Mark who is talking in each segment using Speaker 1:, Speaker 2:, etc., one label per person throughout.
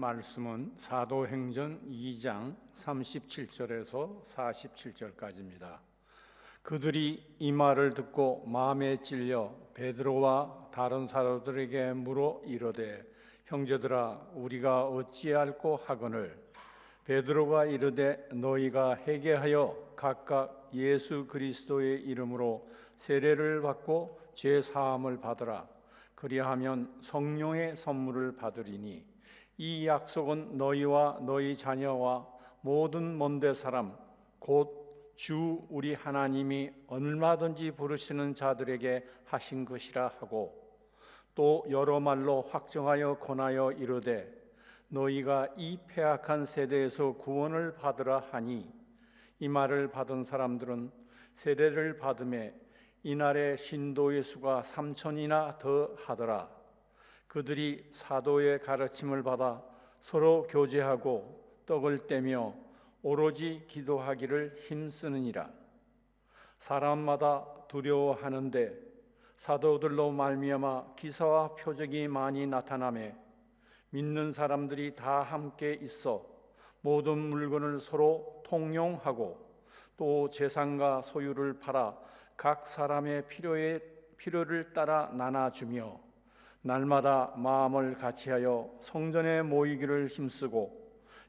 Speaker 1: 말씀은 사도행전 2장 37절에서 47절까지입니다. 그들이 이 말을 듣고 마음에 찔려 베드로와 다른 사도들에게 물어 이르되 형제들아 우리가 어찌할꼬 하거늘 베드로가 이르되 너희가 회개하여 각각 예수 그리스도의 이름으로 세례를 받고 죄 사함을 받으라. 그리하면 성령의 선물을 받으리니 이 약속은 너희와 너희 자녀와 모든 먼데 사람 곧 주 우리 하나님이 얼마든지 부르시는 자들에게 하신 것이라 하고 또 여러 말로 확정하여 권하여 이르되 너희가 이 패악한 세대에서 구원을 받으라 하니 이 말을 받은 사람들은 세례를 받음에 이날의 신도의 수가 3,000이나 더 하더라. 그들이 사도의 가르침을 받아 서로 교제하고 떡을 떼며 오로지 기도하기를 힘쓰느니라. 사람마다 두려워하는데 사도들로 말미암아 기사와 표적이 많이 나타나매 믿는 사람들이 다 함께 있어 모든 물건을 서로 통용하고 또 재산과 소유를 팔아 각 사람의 필요를 따라 나눠주며 날마다 마음을 같이하여 성전에 모이기를 힘쓰고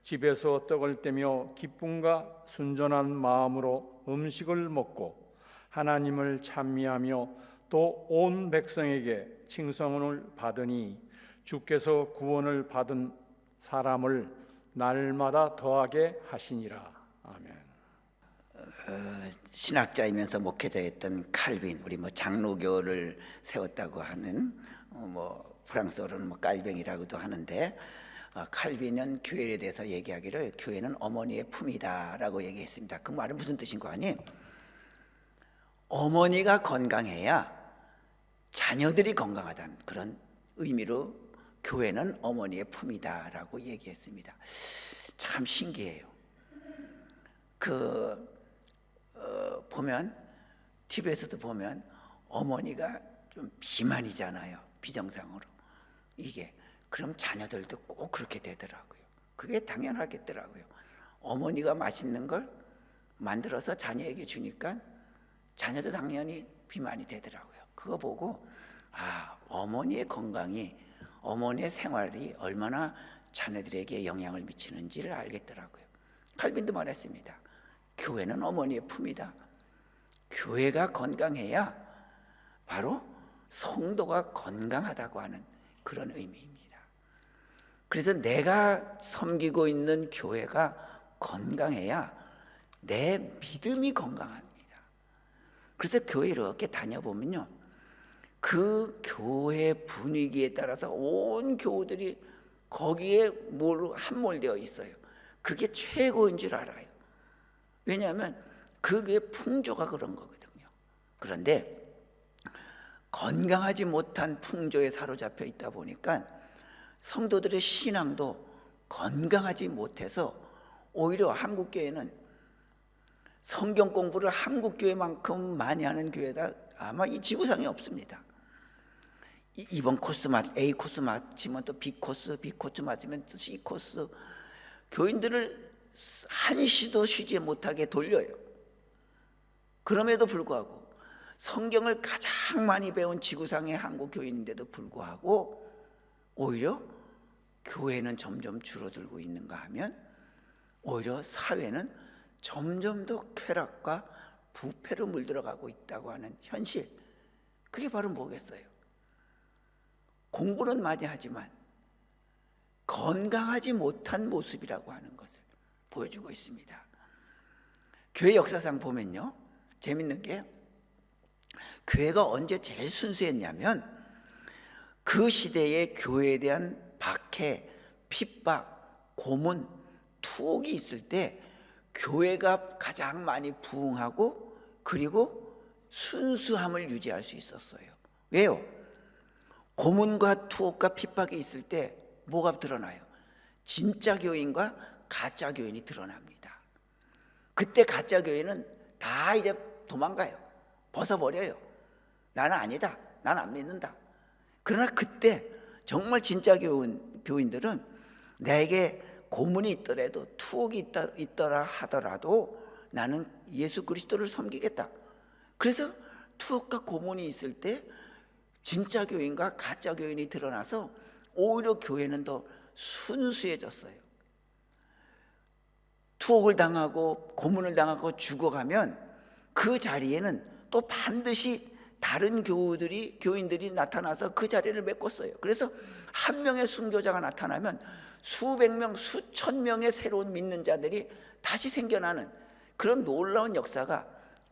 Speaker 1: 집에서 떡을 떼며 기쁨과 순전한 마음으로 음식을 먹고 하나님을 찬미하며 또 온 백성에게 칭송을 받으니 주께서 구원을 받은 사람을 날마다 더하게 하시니라. 아멘.
Speaker 2: 신학자이면서 목회자였던 칼빈, 우리 장로교를 세웠다고 하는 프랑스어로는 깔뱅이라고도 하는데 칼빈은 교회에 대해서 얘기하기를 교회는 어머니의 품이다라고 얘기했습니다. 그 말은 무슨 뜻인 거 아니에요? 어머니가 건강해야 자녀들이 건강하다는 그런 의미로 교회는 어머니의 품이다라고 얘기했습니다. 참 신기해요. 보면 TV에서도 보면 어머니가 좀 비만이잖아요. 비정상으로 이게 그럼 자녀들도 꼭 그렇게 되더라고요. 그게 당연하겠더라고요. 어머니가 맛있는 걸 만들어서 자녀에게 주니까 자녀도 당연히 비만이 되더라고요. 그거 보고 어머니의 건강이, 어머니의 생활이 얼마나 자녀들에게 영향을 미치는지를 알겠더라고요. 칼빈도 말했습니다. 교회는 어머니의 품이다. 교회가 건강해야 바로 성도가 건강하다고 하는 그런 의미입니다. 그래서 내가 섬기고 있는 교회가 건강해야 내 믿음이 건강합니다. 그래서 교회 이렇게 다녀보면요, 그 교회 분위기에 따라서 온 교우들이 거기에 함몰되어 있어요. 그게 최고인 줄 알아요. 왜냐하면 그게 풍조가 그런 거거든요. 그런데 건강하지 못한 풍조에 사로잡혀 있다 보니까 성도들의 신앙도 건강하지 못해서 오히려 한국교회는 성경 공부를 한국교회만큼 많이 하는 교회가 아마 이 지구상에 없습니다. 이번 코스 A 코스 마치면 또 B 코스 맞으면 또 C 코스, 교인들을 한시도 쉬지 못하게 돌려요. 그럼에도 불구하고 성경을 가장 많이 배운 지구상의 한국 교인인데도 불구하고 오히려 교회는 점점 줄어들고 있는가 하면 오히려 사회는 점점 더 쾌락과 부패로 물들어가고 있다고 하는 현실, 그게 바로 뭐겠어요? 공부는 많이 하지만 건강하지 못한 모습이라고 하는 것을 보여주고 있습니다. 교회 역사상 보면요, 재밌는 게 교회가 언제 제일 순수했냐면 그 시대에 교회에 대한 박해, 핍박, 고문, 투옥이 있을 때 교회가 가장 많이 부흥하고 그리고 순수함을 유지할 수 있었어요. 왜요? 고문과 투옥과 핍박이 있을 때 뭐가 드러나요? 진짜 교인과 가짜 교인이 드러납니다. 그때 가짜 교인은 다 이제 도망가요. 벗어버려요. 나는 아니다. 난 안 믿는다. 그러나 그때 정말 진짜 교인들은 내게 고문이 있더라도 투옥이 있더라 하더라도 나는 예수 그리스도를 섬기겠다. 그래서 투옥과 고문이 있을 때 진짜 교인과 가짜 교인이 드러나서 오히려 교회는 더 순수해졌어요. 투옥을 당하고 고문을 당하고 죽어가면 그 자리에는 또 반드시 다른 교인들이 나타나서 그 자리를 메꿨어요. 그래서 한 명의 순교자가 나타나면 수백 명, 수천 명의 새로운 믿는 자들이 다시 생겨나는 그런 놀라운 역사가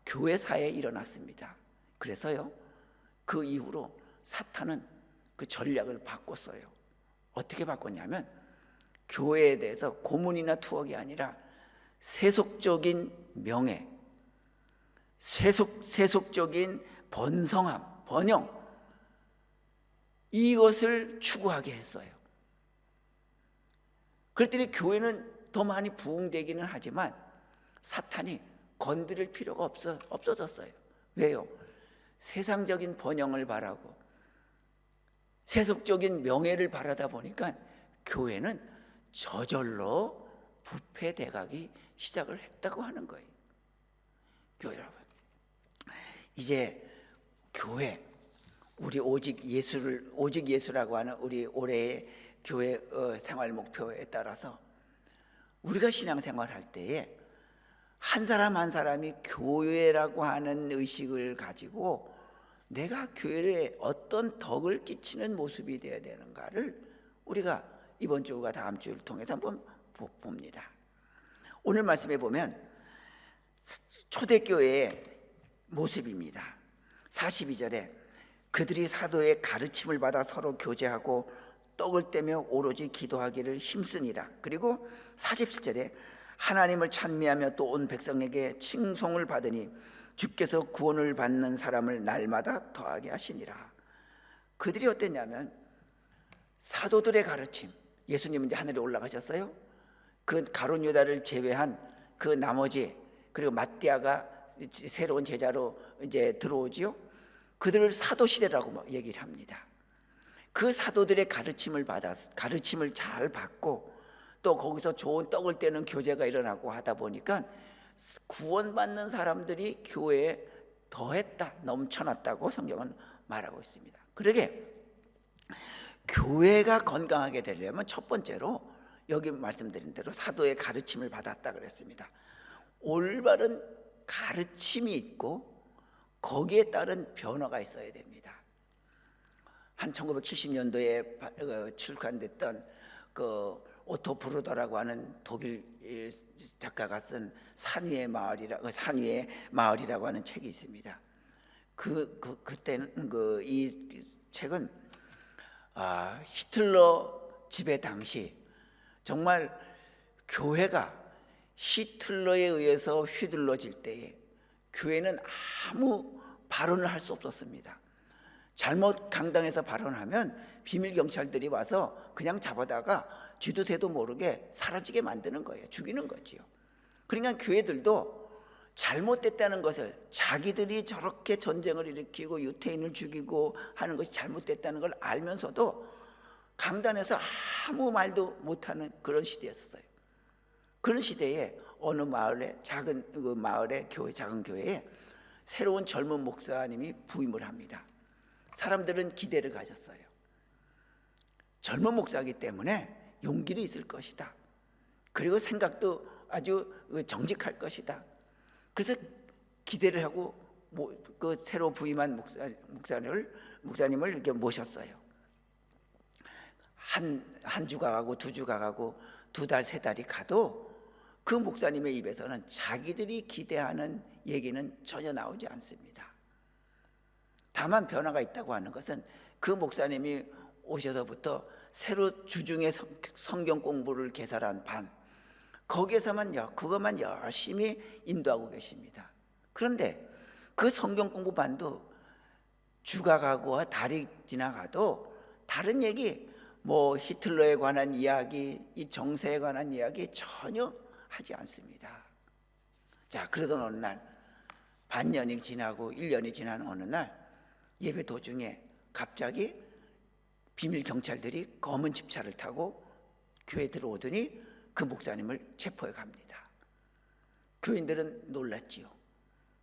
Speaker 2: 교회사에 일어났습니다. 그래서요, 그 이후로 사탄은 그 전략을 바꿨어요. 어떻게 바꿨냐면 교회에 대해서 고문이나 투옥이 아니라 세속적인 명예, 세속적인 번성함, 번영, 이것을 추구하게 했어요. 그랬더니 교회는 더 많이 부흥되기는 하지만 사탄이 건드릴 필요가 없어졌어요. 왜요? 세상적인 번영을 바라고 세속적인 명예를 바라다 보니까 교회는 저절로 부패돼가기 시작을 했다고 하는 거예요. 교회 여러분, 이제 교회, 우리 오직 예수라고 하는 우리 올해의 교회 생활 목표에 따라서 우리가 신앙생활할 때에 한 사람 한 사람이 교회라고 하는 의식을 가지고 내가 교회에 어떤 덕을 끼치는 모습이 되어야 되는가를 우리가 이번 주와 다음 주를 통해서 한번 봅니다. 오늘 말씀에 보면 초대교회의 모습입니다. 42절에 그들이 사도의 가르침을 받아 서로 교제하고 떡을 떼며 오로지 기도하기를 힘쓰니라. 그리고 47절에 하나님을 찬미하며 또 온 백성에게 칭송을 받으니 주께서 구원을 받는 사람을 날마다 더하게 하시니라. 그들이 어땠냐면 사도들의 가르침, 예수님은 이제 하늘에 올라가셨어요. 그 가룟 유다를 제외한 그 나머지, 그리고 마띠아가 새로운 제자로 이제 들어오지요. 그들을 사도 시대라고 얘기를 합니다. 그 사도들의 가르침을 잘 받고 또 거기서 좋은 떡을 떼는 교제가 일어나고 하다 보니까 구원받는 사람들이 교회에 더했다, 넘쳐났다고 성경은 말하고 있습니다. 그러게 교회가 건강하게 되려면 첫 번째로 여기 말씀드린 대로 사도의 가르침을 받았다 그랬습니다. 올바른 가르침이 있고 거기에 따른 변화가 있어야 됩니다. 한 1970년도에 출간됐던 그 오토 브루더라고 하는 독일 작가가 쓴 산위의 마을이라고 하는 책이 있습니다. 그때는 이 책은 히틀러 지배 당시 정말 교회가 히틀러에 의해서 휘둘러질 때에 교회는 아무 발언을 할 수 없었습니다. 잘못 강당에서 발언하면 비밀 경찰들이 와서 그냥 잡아다가 쥐도 새도 모르게 사라지게 만드는 거예요. 죽이는 거지요. 그러니까 교회들도 잘못됐다는 것을, 자기들이 저렇게 전쟁을 일으키고 유태인을 죽이고 하는 것이 잘못됐다는 걸 알면서도 강단에서 아무 말도 못하는 그런 시대였어요. 그런 시대에 어느 마을에 작은 작은 교회에 새로운 젊은 목사님이 부임을 합니다. 사람들은 기대를 가졌어요. 젊은 목사이기 때문에 용기도 있을 것이다. 그리고 생각도 아주 정직할 것이다. 그래서 기대를 하고 그 새로 부임한 목사님을 이렇게 모셨어요. 한 주가 가고 두 주가 가고 두 달, 세 달이 가도 그 목사님의 입에서는 자기들이 기대하는 얘기는 전혀 나오지 않습니다. 다만 변화가 있다고 하는 것은 그 목사님이 오셔서부터 새로 주중에 성경 공부를 개설한 반, 그것만 열심히 인도하고 계십니다. 그런데 그 성경 공부 반도 주가 가고 달이 지나가도 다른 얘기, 히틀러에 관한 이야기, 이 정세에 관한 이야기 전혀 하지 않습니다. 자, 그러던 어느 날 반년이 지나고 1년이 지난 어느 날 예배 도중에 갑자기 비밀 경찰들이 검은 집차를 타고 교회 들어오더니 그 목사님을 체포해 갑니다. 교인들은 놀랐지요.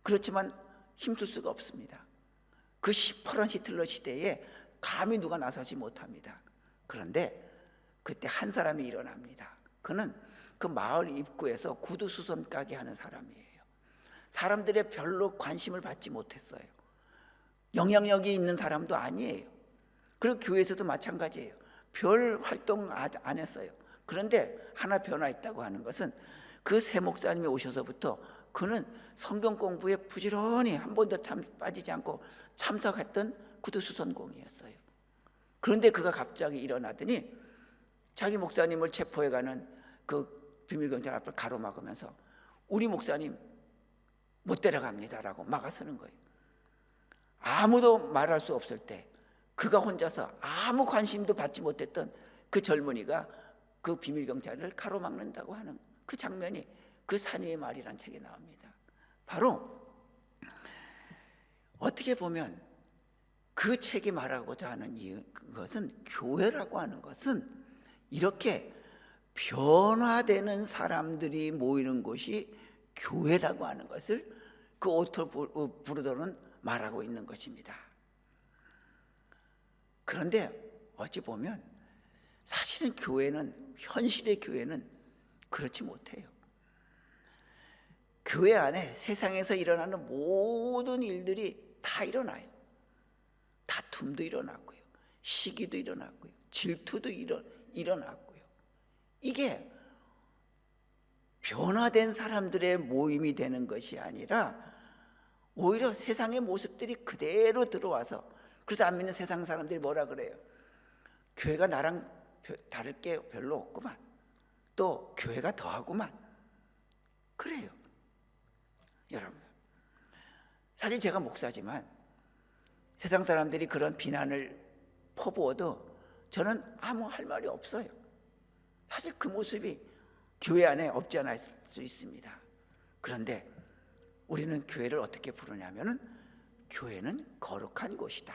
Speaker 2: 그렇지만 힘쓸 수가 없습니다. 그 시퍼런 히틀러 시대에 감히 누가 나서지 못합니다. 그런데 그때 한 사람이 일어납니다. 그는 그 마을 입구에서 구두 수선 가게 하는 사람이에요. 사람들의 별로 관심을 받지 못했어요. 영향력이 있는 사람도 아니에요. 그리고 교회에서도 마찬가지예요. 별 활동 안 했어요. 그런데 하나 변화했다고 하는 것은 그 새 목사님이 오셔서부터 그는 성경 공부에 부지런히 한 번도 빠지지 않고 참석했던 구두수선공이었어요. 그런데 그가 갑자기 일어나더니 자기 목사님을 체포해가는 그 비밀경찰 앞을 가로막으면서 우리 목사님 못 데려갑니다라고 막아서는 거예요. 아무도 말할 수 없을 때 그가 혼자서 아무 관심도 받지 못했던 그 젊은이가 그 비밀경찰을 가로막는다고 하는 그 장면이 그 산위의 말이란 책에 나옵니다. 바로 어떻게 보면 그 책이 말하고자 하는 그것은 교회라고 하는 것은 이렇게 변화되는 사람들이 모이는 곳이 교회라고 하는 것을 그 오토 부르더는 말하고 있는 것입니다. 그런데 어찌 보면 사실은 교회는, 현실의 교회는 그렇지 못해요. 교회 안에 세상에서 일어나는 모든 일들이 다 일어나요. 다툼도 일어나고요, 시기도 일어나고요, 질투도 일어나고요. 이게 변화된 사람들의 모임이 되는 것이 아니라 오히려 세상의 모습들이 그대로 들어와서, 그래서 안 믿는 세상 사람들이 뭐라 그래요? 교회가 나랑 다를 게 별로 없구만, 또 교회가 더하구만, 그래요. 여러분, 사실 제가 목사지만 세상 사람들이 그런 비난을 퍼부어도 저는 아무 할 말이 없어요. 사실 그 모습이 교회 안에 없지 않을 수 있습니다. 그런데 우리는 교회를 어떻게 부르냐면은 교회는 거룩한 곳이다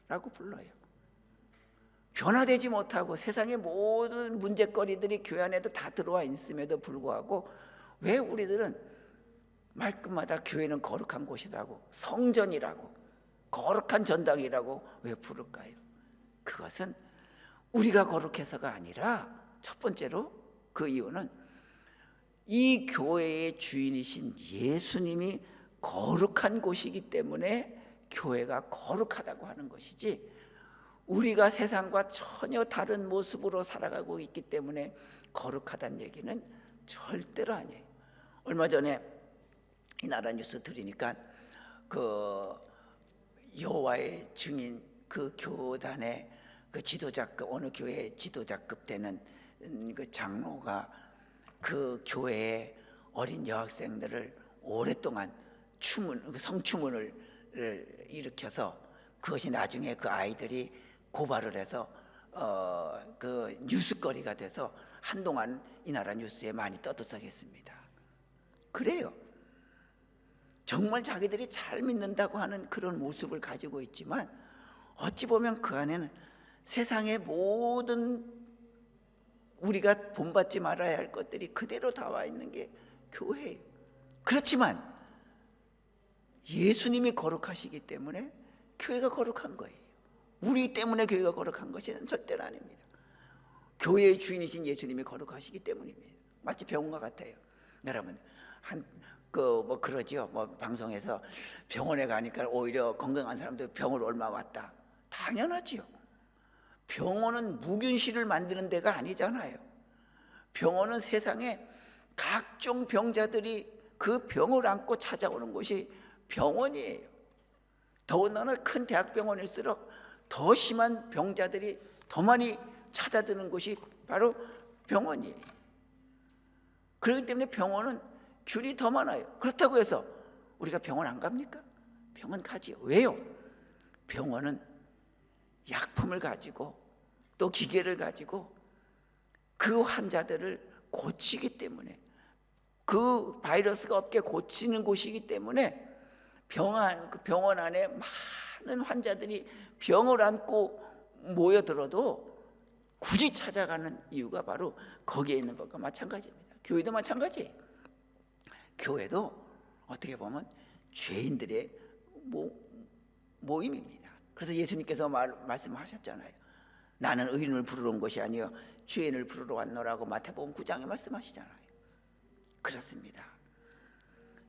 Speaker 2: 라고 불러요. 변화되지 못하고 세상의 모든 문제거리들이 교회 안에도 다 들어와 있음에도 불구하고 왜 우리들은 말끝마다 교회는 거룩한 곳이라고, 성전이라고, 거룩한 전당이라고 왜 부를까요? 그것은 우리가 거룩해서가 아니라 첫 번째로 그 이유는 이 교회의 주인이신 예수님이 거룩한 곳이기 때문에 교회가 거룩하다고 하는 것이지, 우리가 세상과 전혀 다른 모습으로 살아가고 있기 때문에 거룩하다는 얘기는 절대로 아니에요. 얼마 전에 이 나라 뉴스 들으니까 그 여호와의 증인 그 교단의 그 지도자급, 어느 교회 지도자급 되는 그 장로가 그 교회의 어린 여학생들을 오랫동안 성추문을 일으켜서 그것이 나중에 그 아이들이 고발을 해서 그 뉴스거리가 돼서 한동안 이 나라 뉴스에 많이 떠들썩했습니다. 그래요. 정말 자기들이 잘 믿는다고 하는 그런 모습을 가지고 있지만 어찌 보면 그 안에는 세상의 모든 우리가 본받지 말아야 할 것들이 그대로 나와 있는 게 교회예요. 그렇지만 예수님이 거룩하시기 때문에 교회가 거룩한 거예요. 우리 때문에 교회가 거룩한 것은 절대로 아닙니다. 교회의 주인이신 예수님이 거룩하시기 때문입니다. 마치 병원과 같아요. 여러분, 그러지요. 방송에서 병원에 가니까 오히려 건강한 사람들 병을 옮아 왔다. 당연하지요. 병원은 무균실을 만드는 데가 아니잖아요. 병원은 세상에 각종 병자들이 그 병을 안고 찾아오는 곳이 병원이에요. 더군다나 큰 대학병원일수록 더 심한 병자들이 더 많이 찾아드는 곳이 바로 병원이에요. 그렇기 때문에 병원은 균이 더 많아요. 그렇다고 해서 우리가 병원 안 갑니까? 병원 가지요. 왜요? 병원은 약품을 가지고 또 기계를 가지고 그 환자들을 고치기 때문에, 그 바이러스가 없게 고치는 곳이기 때문에 병원 안에 많은 환자들이 병을 안고 모여들어도 굳이 찾아가는 이유가 바로 거기에 있는 것과 마찬가지입니다. 교회도 마찬가지예요. 교회도 어떻게 보면 죄인들의 모임입니다. 그래서 예수님께서 말씀하셨잖아요. 나는 의인을 부르러 온 것이 아니요 죄인을 부르러 왔노라고 마태복음 9장에 말씀하시잖아요. 그렇습니다.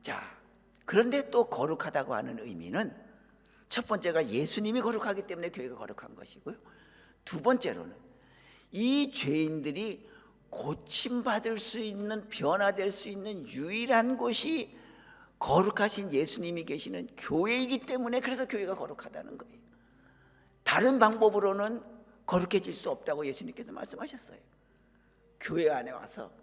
Speaker 2: 자, 그런데 또 거룩하다고 하는 의미는 첫 번째가 예수님이 거룩하기 때문에 교회가 거룩한 것이고요. 두 번째로는 이 죄인들이 고침받을 수 있는, 변화될 수 있는 유일한 곳이 거룩하신 예수님이 계시는 교회이기 때문에 그래서 교회가 거룩하다는 거예요. 다른 방법으로는 거룩해질 수 없다고 예수님께서 말씀하셨어요. 교회 안에 와서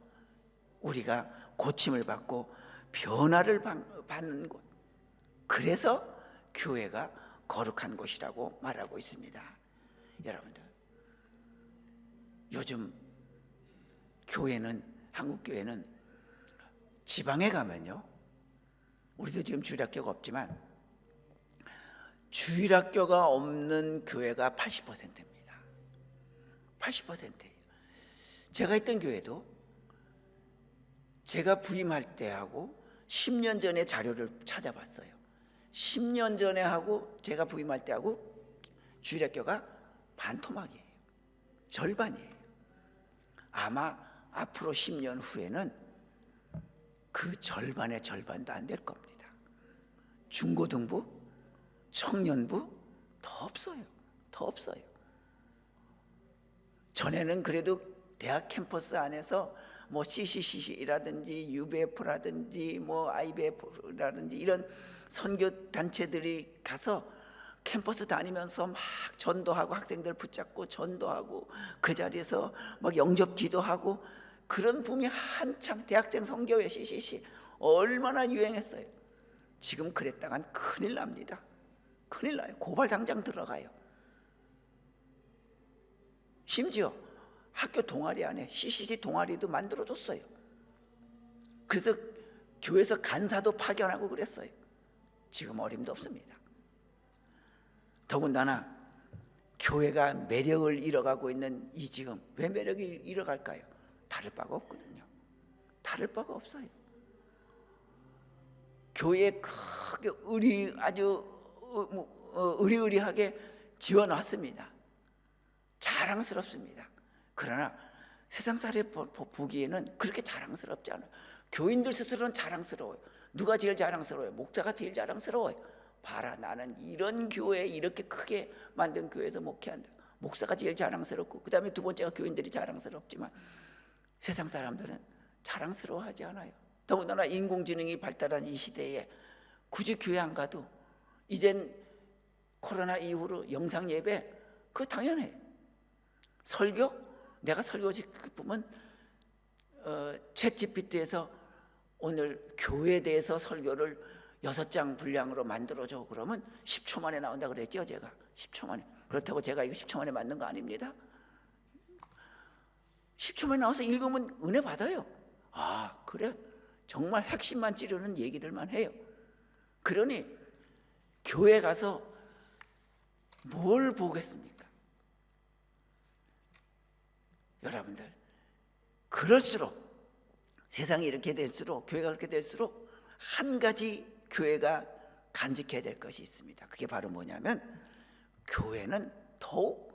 Speaker 2: 우리가 고침을 받고 변화를 받는 곳, 그래서 교회가 거룩한 곳이라고 말하고 있습니다. 여러분들, 요즘 교회는, 한국 교회는 지방에 가면요, 우리도 지금 주일학교가 없지만 주일학교가 없는 교회가 80%입니다. 80%예요. 제가 있던 교회도 제가 부임할 때하고 10년 전에 자료를 찾아봤어요. 10년 전에 하고 제가 부임할 때하고 주일학교가 반토막이에요. 절반이에요. 아마 앞으로 10년 후에는 그 절반의 절반도 안 될 겁니다. 중고등부, 청년부 더 없어요. 더 없어요. 전에는 그래도 대학 캠퍼스 안에서 뭐 CCC라든지 UBF라든지 뭐 IBF라든지 이런 선교 단체들이 가서 캠퍼스 다니면서 막 전도하고 학생들 붙잡고 전도하고 그 자리에서 막 영접 기도하고 그런 붐이 한참 대학생 선교회 CCC 얼마나 유행했어요. 지금 그랬다간 큰일 납니다. 큰일 나요. 고발 당장 들어가요. 심지어 학교 동아리 안에 CCC 동아리도 만들어줬어요. 그래서 교회에서 간사도 파견하고 그랬어요. 지금 어림도 없습니다. 더군다나 교회가 매력을 잃어가고 있는 이 지금, 왜 매력을 잃어갈까요? 다를 바가 없거든요. 다를 바가 없어요. 교회에 크게 아주 의리의리하게 지어놨습니다. 자랑스럽습니다. 그러나 세상 사람이 보기에는 그렇게 자랑스럽지 않아요. 교인들 스스로는 자랑스러워요. 누가 제일 자랑스러워요? 목사가 제일 자랑스러워요. 봐라, 나는 이런 교회, 이렇게 크게 만든 교회에서 목회한다. 목사가 제일 자랑스럽고, 그 다음에 두 번째가 교인들이 자랑스럽지만 세상 사람들은 자랑스러워하지 않아요. 더군다나 인공지능이 발달한 이 시대에 굳이 교회 안 가도 이젠 코로나 이후로 영상 예배 그거 당연해요. 설교, 내가 설교 싶으면 챗GPT에서 오늘 교회에 대해서 설교를 6장 분량으로 만들어줘 그러면 10초 만에 나온다 그랬죠. 제가 10초 만에. 그렇다고 제가 이거 10초 만에 만든 거 아닙니다. 10초 만에 나와서 읽으면 은혜 받아요. 아, 그래? 정말 핵심만 찌르는 얘기들만 해요. 그러니 교회 가서 뭘 보겠습니까? 여러분들, 그럴수록 세상이 이렇게 될수록, 교회가 그렇게 될수록 한 가지 교회가 간직해야 될 것이 있습니다. 그게 바로 뭐냐면 교회는 더욱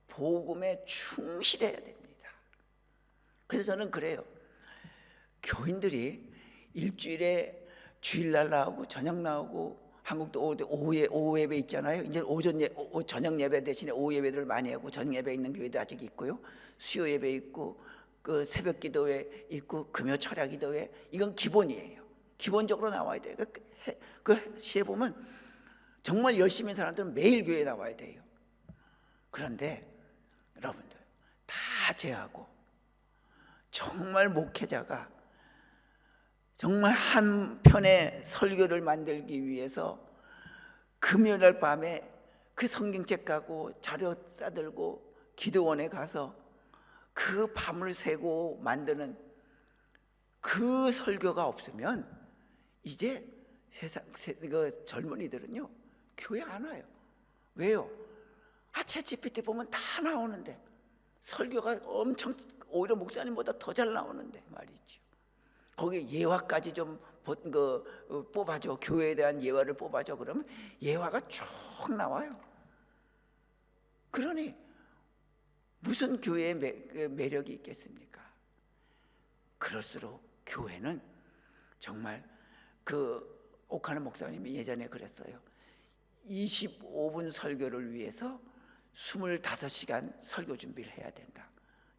Speaker 2: 복음에 충실해야 됩니다. 그래서 저는 그래요. 교인들이 일주일에 주일날 나오고 저녁 나오고, 한국도 오후 예배 있잖아요. 이제 저녁 예배 대신에 오후 예배들을 많이 하고, 저녁 예배 있는 교회도 아직 있고요. 수요 예배 있고, 그 새벽 기도회 있고, 금요 철야 기도회, 이건 기본이에요. 기본적으로 나와야 돼요. 그 시에 보면 정말 열심히 한 사람들은 매일 교회에 나와야 돼요. 그런데 여러분들 다 제하고 정말 목회자가 정말 한 편의 설교를 만들기 위해서 금요일 밤에 그 성경책 가고 자료 싸들고 기도원에 가서 그 밤을 새고 만드는 그 설교가 없으면 이제 그 젊은이들은요 교회 안 와요. 왜요? 챗GPT 보면 다 나오는데 설교가 엄청 오히려 목사님보다 더 잘 나오는데 말이죠. 거기에 예화까지 좀 뽑아줘. 교회에 대한 예화를 뽑아줘. 그러면 예화가 쭉 나와요. 그러니 무슨 교회의 매력이 있겠습니까? 그럴수록 교회는 정말 옥하는 목사님이 예전에 그랬어요. 25분 설교를 위해서 25시간 설교 준비를 해야 된다.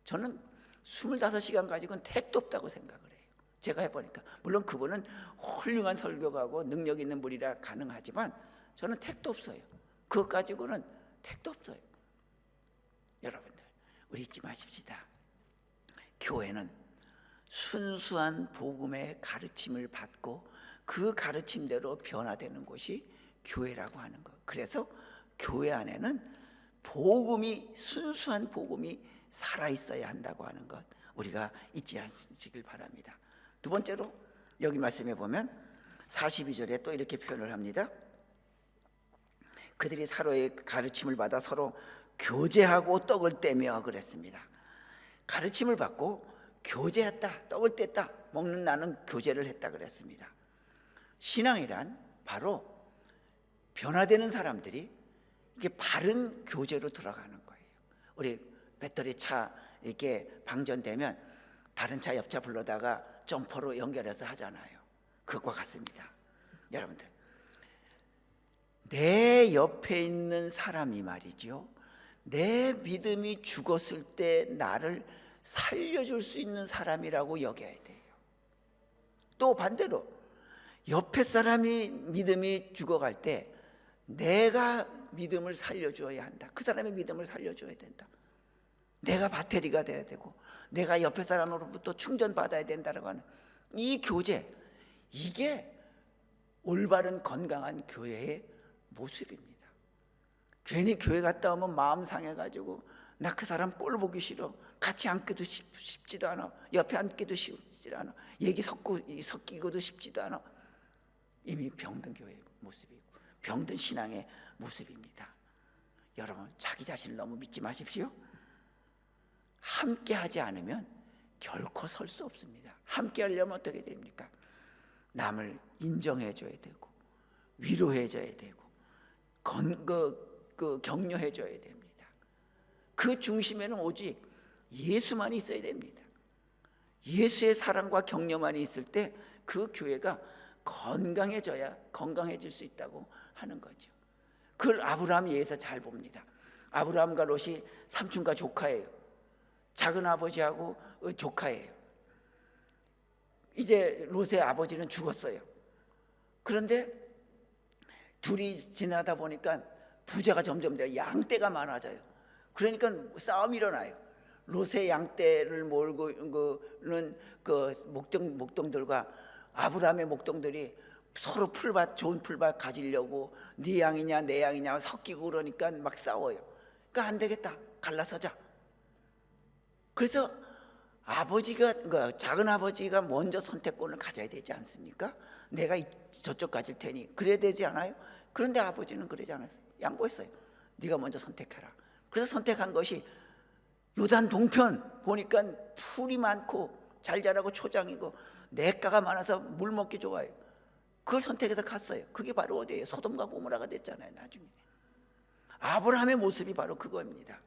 Speaker 2: 저는 25시간 가지고는 택도 없다고 생각을 해요. 제가 해보니까 물론 그분은 훌륭한 설교가고 능력 있는 분이라 가능하지만 저는 택도 없어요. 그것 가지고는 택도 없어요. 여러분들 우리 잊지 마십시다. 교회는 순수한 복음의 가르침을 받고 그 가르침대로 변화되는 곳이 교회라고 하는 것. 그래서 교회 안에는 복음이, 순수한 복음이 살아있어야 한다고 하는 것, 우리가 잊지 않으시길 바랍니다. 두 번째로 여기 말씀해 보면 42절에 또 이렇게 표현을 합니다. 그들이 서로의 가르침을 받아 서로 교제하고 떡을 떼며 그랬습니다. 가르침을 받고 교제했다, 떡을 뗐다, 먹는 나는 교제를 했다 그랬습니다. 신앙이란 바로 변화되는 사람들이 이게 바른 교제로 들어가는 거예요. 우리 배터리 차 이렇게 방전되면 다른 차 옆차 불러다가 점퍼로 연결해서 하잖아요. 그것과 같습니다. 여러분들, 내 옆에 있는 사람이 말이죠, 내 믿음이 죽었을 때 나를 살려줄 수 있는 사람이라고 여겨야 돼요. 또 반대로 옆에 사람이 믿음이 죽어갈 때 내가 믿음을 살려줘야 한다. 그 사람의 믿음을 살려줘야 된다. 내가 배터리가 돼야 되고 내가 옆에 사람으로부터 충전받아야 된다라고 하는 이 교제, 이게 올바른 건강한 교회의 모습입니다. 괜히 교회 갔다 오면 마음 상해가지고 나 그 사람 꼴 보기 싫어, 같이 앉기도 싶지도 않아, 옆에 앉기도 싶지도 않아, 얘기 섞이고도 싶지도 않아. 이미 병든 교회의 모습이고 병든 신앙의 모습입니다. 여러분, 자기 자신을 너무 믿지 마십시오. 함께 하지 않으면 결코 설 수 없습니다. 함께 하려면 어떻게 됩니까? 남을 인정해 줘야 되고 위로해 줘야 되고 격려해 줘야 됩니다. 그 중심에는 오직 예수만이 있어야 됩니다. 예수의 사랑과 격려만이 있을 때 그 교회가 건강해질 수 있다고 하는 거죠. 그걸 아브라함 예에서 잘 봅니다. 아브라함과 롯이 삼촌과 조카예요. 작은 아버지하고 조카예요. 이제 롯의 아버지는 죽었어요. 그런데 둘이 지나다 보니까 부자가 점점 돼요. 양떼가 많아져요. 그러니까 싸움이 일어나요. 롯의 양떼를 몰고 있는 목동들과 아브라함의 목동들이 서로 좋은 풀밭 가지려고 네 양이냐 내 양이냐 섞이고 그러니까 막 싸워요. 그러니까 안 되겠다, 갈라서자. 그래서 작은 아버지가 먼저 선택권을 가져야 되지 않습니까? 내가 저쪽 가질 테니 그래야 되지 않아요? 그런데 아버지는 그러지 않았어요. 양보했어요. 네가 먼저 선택해라. 그래서 선택한 것이 요단 동편 보니까 풀이 많고 잘 자라고 초장이고 냇가가 많아서 물 먹기 좋아요. 그걸 선택해서 갔어요. 그게 바로 어디예요? 소돔과 고모라가 됐잖아요, 나중에. 아브라함의 모습이 바로 그겁니다.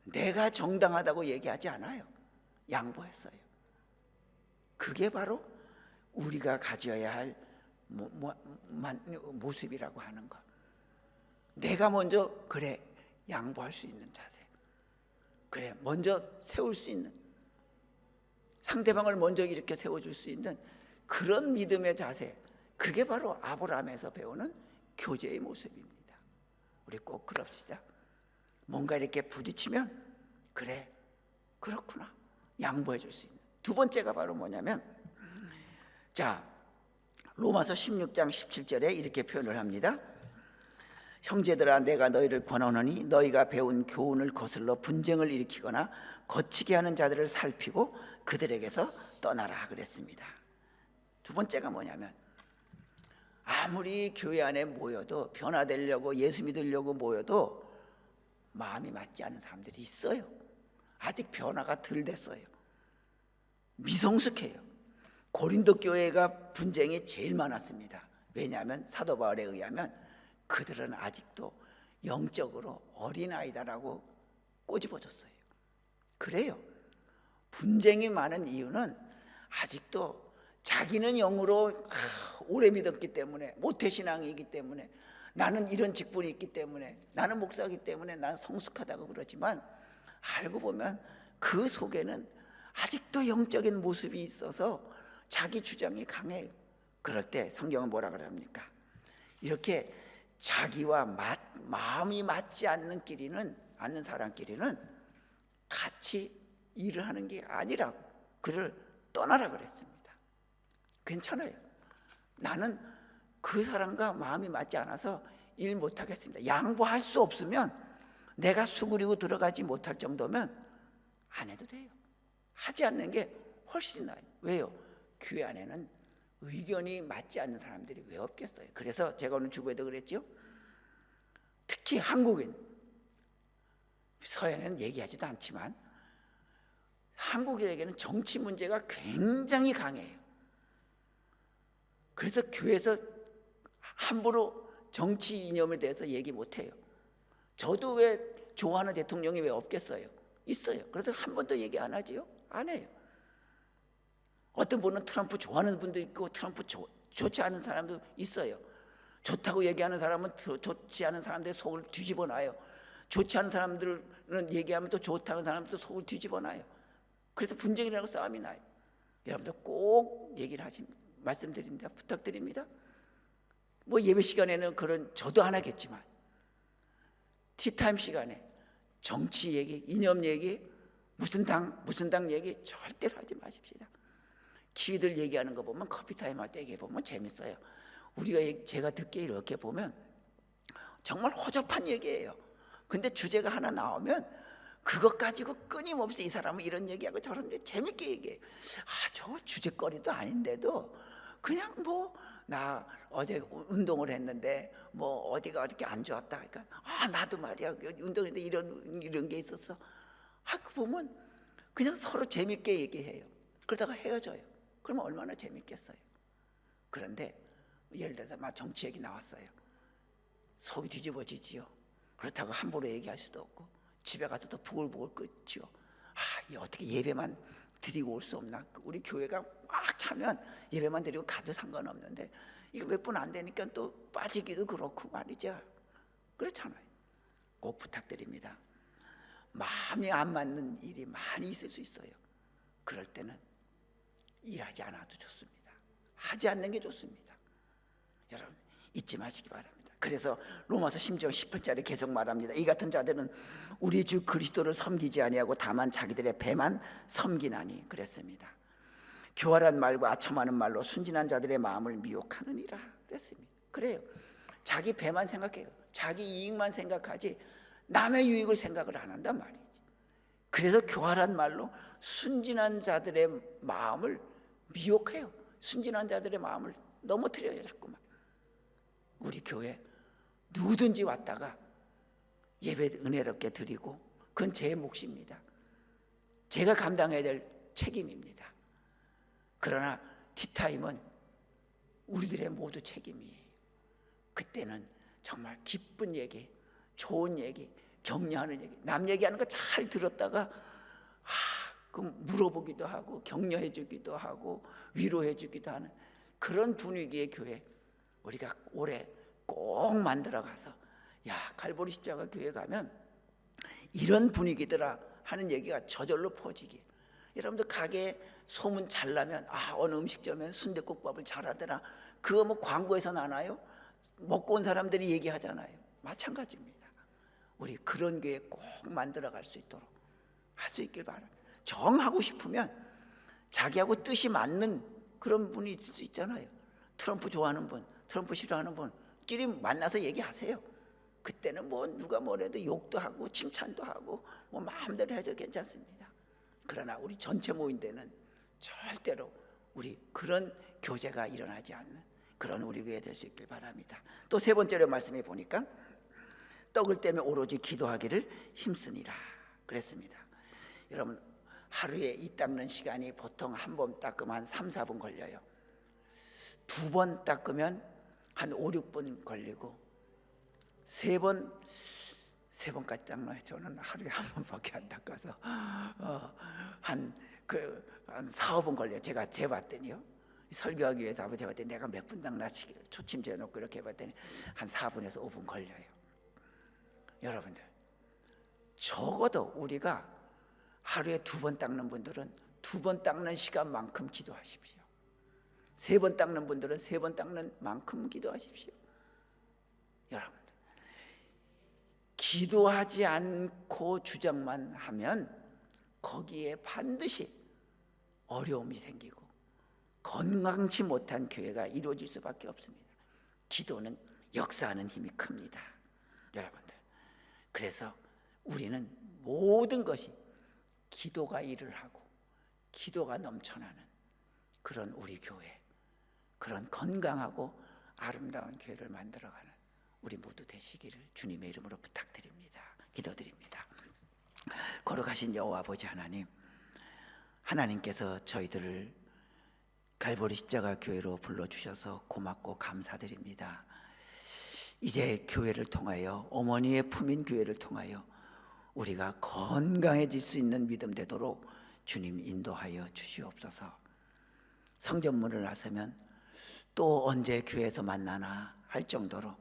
Speaker 2: 내가 정당하다고 얘기하지 않아요. 양보했어요. 그게 바로 우리가 가져야 할 모습이라고 하는 것. 내가 먼저 양보할 수 있는 자세. 먼저 세울 수 있는, 상대방을 먼저 이렇게 세워줄 수 있는 그런 믿음의 자세. 그게 바로 아브라함에서 배우는 교제의 모습입니다. 우리 꼭 그럽시다. 뭔가 이렇게 부딪히면 그렇구나, 양보해 줄 수 있는. 두 번째가 바로 뭐냐면, 로마서 16장 17절에 이렇게 표현을 합니다. 형제들아, 내가 너희를 권하노니 너희가 배운 교훈을 거슬러 분쟁을 일으키거나 거치게 하는 자들을 살피고 그들에게서 떠나라 그랬습니다. 두 번째가 뭐냐면, 아무리 교회 안에 모여도 변화되려고 예수 믿으려고 모여도 마음이 맞지 않는 사람들이 있어요. 아직 변화가 덜 됐어요. 미성숙해요. 고린도 교회가 분쟁이 제일 많았습니다. 왜냐하면 사도 바울에 의하면 그들은 아직도 영적으로 어린아이다라고 꼬집어줬어요. 그래요. 분쟁이 많은 이유는 아직도 자기는 영으로 오래 믿었기 때문에, 모태신앙이기 때문에, 나는 이런 직분이 있기 때문에, 나는 목사이기 때문에 난 성숙하다고 그러지만 알고 보면 그 속에는 아직도 영적인 모습이 있어서 자기 주장이 강해요. 그럴 때 성경은 뭐라 그럽니까? 이렇게 자기와 마음이 맞지 않는 사람끼리는 같이 일을 하는 게 아니라고, 그를 떠나라 그랬습니다. 괜찮아요. 나는 그 사람과 마음이 맞지 않아서 일 못하겠습니다. 양보할 수 없으면, 내가 수그리고 들어가지 못할 정도면 안 해도 돼요. 하지 않는 게 훨씬 나아요. 왜요? 교회 안에는 의견이 맞지 않는 사람들이 왜 없겠어요? 그래서 제가 오늘 주보에도 그랬죠. 특히 한국인, 서양은 얘기하지도 않지만 한국인에게는 정치 문제가 굉장히 강해요. 그래서 교회에서 함부로 정치 이념에 대해서 얘기 못해요. 저도 왜 좋아하는 대통령이 왜 없겠어요? 있어요. 그래서 한 번도 얘기 안 하지요? 안 해요. 어떤 분은 트럼프 좋아하는 분도 있고 트럼프 좋지 않은 사람도 있어요. 좋다고 얘기하는 사람은 좋지 않은 사람들의 속을 뒤집어 놔요. 좋지 않은 사람들은 얘기하면 또 좋다는 사람도 속을 뒤집어 놔요. 그래서 분쟁이라고 싸움이 나요. 여러분들 꼭 얘기를 말씀드립니다. 부탁드립니다. 뭐 예배 시간에는 그런, 저도 안 하겠지만 티타임 시간에 정치 얘기, 이념 얘기, 무슨 당 얘기 절대로 하지 마십시다. 키위들 얘기하는 거 보면, 커피타임 할 때 얘기해 보면 재밌어요. 제가 듣기에 이렇게 보면 정말 허접한 얘기예요. 근데 주제가 하나 나오면 그것 가지고 끊임없이 이 사람은 이런 얘기하고 저런 얘기 재밌게 얘기해요. 저 주제거리도 아닌데도 그냥 나 어제 운동을 했는데 어디가 이렇게 안 좋았다. 그러니까 나도 말이야 운동했는데 이런 게 있었어. 그 보면 그냥 서로 재밌게 얘기해요. 그러다가 헤어져요. 그러면 얼마나 재밌겠어요. 그런데 예를 들어서 막 정치 얘기 나왔어요. 속이 뒤집어지지요. 그렇다고 함부로 얘기할 수도 없고 집에 가서 또 부글부글 끓지요. 어떻게 예배만 드리고 올 수 없나? 우리 교회가 꽉 차면 예배만 드리고 가도 상관없는데 이거 몇 분 안 되니까 또 빠지기도 그렇고 말이죠. 그렇잖아요. 꼭 부탁드립니다. 마음이 안 맞는 일이 많이 있을 수 있어요. 그럴 때는 일하지 않아도 좋습니다. 하지 않는 게 좋습니다. 여러분 잊지 마시기 바랍니다. 그래서 로마서 10장 18절에 계속 말합니다. 이 같은 자들은 우리 주 그리스도를 섬기지 아니하고 다만 자기들의 배만 섬기나니 그랬습니다. 교활한 말과 아첨하는 말로 순진한 자들의 마음을 미혹하느니라 그랬습니다. 그래요. 자기 배만 생각해요. 자기 이익만 생각하지 남의 유익을 생각을 안 한단 말이지. 그래서 교활한 말로 순진한 자들의 마음을 미혹해요. 순진한 자들의 마음을 넘어뜨려요. 자꾸만. 우리 교회 누구든지 왔다가 예배 은혜롭게 드리고 그건 제 몫입니다. 제가 감당해야 될 책임입니다. 그러나 티타임은 우리들의 모두 책임이에요. 그때는 정말 기쁜 얘기, 좋은 얘기, 격려하는 얘기, 남 얘기하는 거 잘 들었다가 물어보기도 하고 격려해 주기도 하고 위로해 주기도 하는 그런 분위기의 교회 우리가 올해 꼭 만들어가서 갈보리 십자가 교회 가면 이런 분위기더라 하는 얘기가 저절로 퍼지기. 여러분들 가게 소문 잘 나면 어느 음식점에 순댓국밥을 잘하더라. 그거 광고에서 나나요? 먹고 온 사람들이 얘기하잖아요. 마찬가지입니다. 우리 그런 교회 꼭 만들어갈 수 있도록 할 수 있길 바랍니다. 정하고 싶으면 자기하고 뜻이 맞는 그런 분이 있을 수 있잖아요. 트럼프 좋아하는 분, 트럼프 싫어하는 분끼리 만나서 얘기하세요. 그때는 누가 뭐래도 욕도 하고 칭찬도 하고 마음대로 해도 괜찮습니다. 그러나 우리 전체 모인 데는 절대로 우리 그런 교제가 일어나지 않는 그런 우리 교회 될 수 있길 바랍니다. 또 세 번째로 말씀해 보니까 떡을 떼며 오로지 기도하기를 힘쓰니라 그랬습니다. 여러분 하루에 이 닦는 시간이 보통 한 번 닦으면 한 3, 4분 걸려요. 두 번 닦으면 한 5, 6분 걸리고 세 번까지 닦나요? 저는 하루에 한 번밖에 안 닦아서 한 4, 5분 걸려요. 제가 재봤더니요. 설교하기 위해서 한번 재봤더니 내가 몇 분 닦나 초침 재놓고 이렇게 해봤더니 한 4분에서 5분 걸려요. 여러분들 적어도 우리가 하루에 2번 닦는 분들은 2번 닦는 시간만큼 기도하십시오. 3번 닦는 분들은 3번 닦는 만큼 기도하십시오. 여러분들 기도하지 않고 주장만 하면 거기에 반드시 어려움이 생기고 건강치 못한 교회가 이루어질 수밖에 없습니다. 기도는 역사하는 힘이 큽니다. 여러분들 그래서 우리는 모든 것이 기도가 일을 하고 기도가 넘쳐나는 그런 우리 교회, 그런 건강하고 아름다운 교회를 만들어가는 우리 모두 되시기를 주님의 이름으로 부탁드립니다. 기도드립니다. 걸어가신 여호와 아버지 하나님, 하나님께서 저희들을 갈보리 십자가 교회로 불러주셔서 고맙고 감사드립니다. 이제 교회를 통하여, 어머니의 품인 교회를 통하여 우리가 건강해질 수 있는 믿음 되도록 주님 인도하여 주시옵소서. 성전문을 나서면 또 언제 교회에서 만나나 할 정도로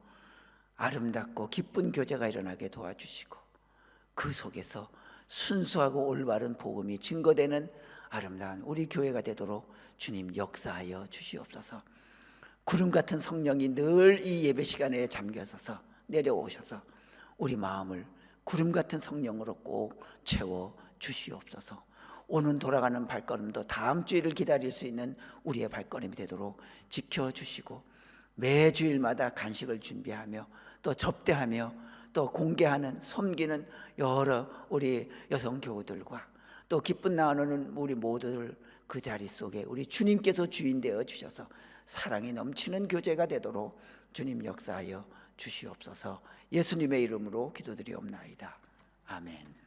Speaker 2: 아름답고 기쁜 교제가 일어나게 도와주시고 그 속에서 순수하고 올바른 복음이 증거되는 아름다운 우리 교회가 되도록 주님 역사하여 주시옵소서. 구름 같은 성령이 늘 이 예배 시간에 잠겨서서 내려오셔서 우리 마음을 구름 같은 성령으로 꼭 채워 주시옵소서. 오는 돌아가는 발걸음도 다음 주일을 기다릴 수 있는 우리의 발걸음이 되도록 지켜주시고 매주일마다 간식을 준비하며 또 접대하며 또 공개하는 섬기는 여러 우리 여성 교우들과 또 기쁜 나누는 우리 모두들 그 자리 속에 우리 주님께서 주인 되어 주셔서 사랑이 넘치는 교제가 되도록 주님 역사하여 주시옵소서. 예수님의 이름으로 기도드리옵나이다. 아멘.